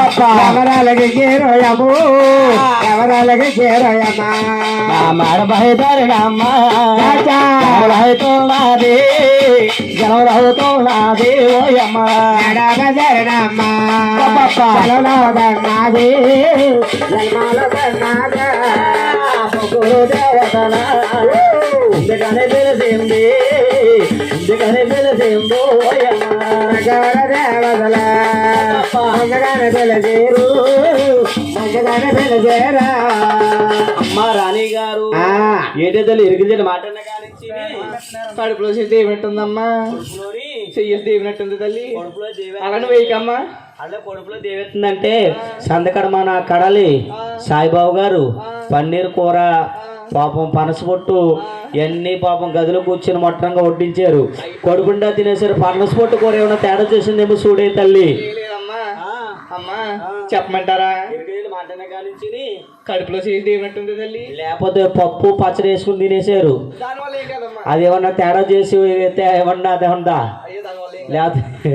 ఎవరాలకి చేరోయము ఎవరాలకి చేరోయమ్మా మరబైదరమ్మా అవుతున్నది జనవుతున్నది ఓయమ్మ ఎడబజరణమ్మా జలనాది గురుదేవతన ఇందుకనే తెలిసింది ఇందుకనే తెలిసిందో దేవతల మంగగానే తెలిసేరు మంగగానే తెలిసేరా అమ్మ రాణి గారు ఏటేదలు ఇరుగుదల మాట కడుపులో దేవినట్టుందమ్మా చెయ్యి దేవినట్టుంది తల్లి అలానే వేయకమ్మా అలా కొడుపులో దేవెత్తుందంటే సందకడ మన కడలి సాయిబాబు గారు పన్నీర్ కూర పాపం పనసపొట్టు ఎన్ని పాపం గదిలో కూర్చొని మొట్టంగా వడ్డించారు కొడుకుండా తినేసారు పనసపొట్టు కూర ఏమైనా తేడా చేసిందేమో చూడే తల్లి అమ్మా చెప్పమంటారా కడుపులో ఏమినట్టుంది తల్లి లేకపోతే పప్పు పచ్చడి వేసుకుని తినేసారు అది ఏమన్నా తేడా చేసి ఏమన్నా అదేమన్నా లేకపోతే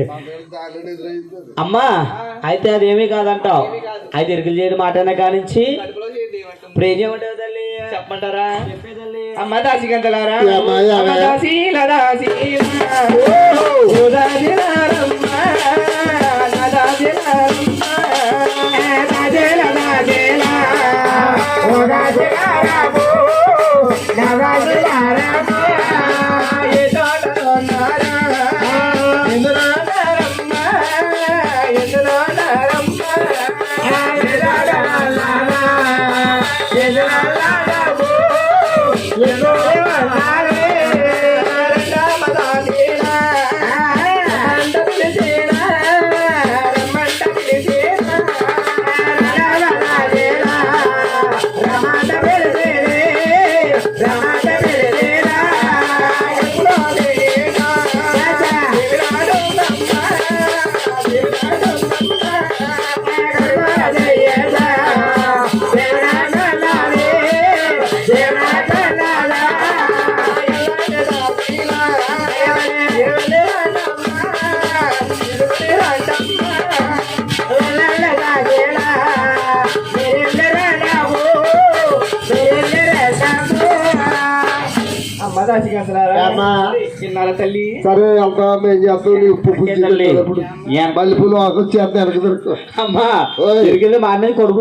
అమ్మా అయితే అదేమీ కాదంటావు అయితే ఇరుగులు చేయడం మాటనే కానించి ఇప్పుడు ఏం చేయమంటారు తల్లి చెప్పమంటారా అమ్మ దాసి గంటలారా తల్లి సరే అంతా మేము చేస్తాం ఉప్పు మల్లెపూలు ఆకు చేద్దాం అమ్మా మా అన్నయ్య కొడుకు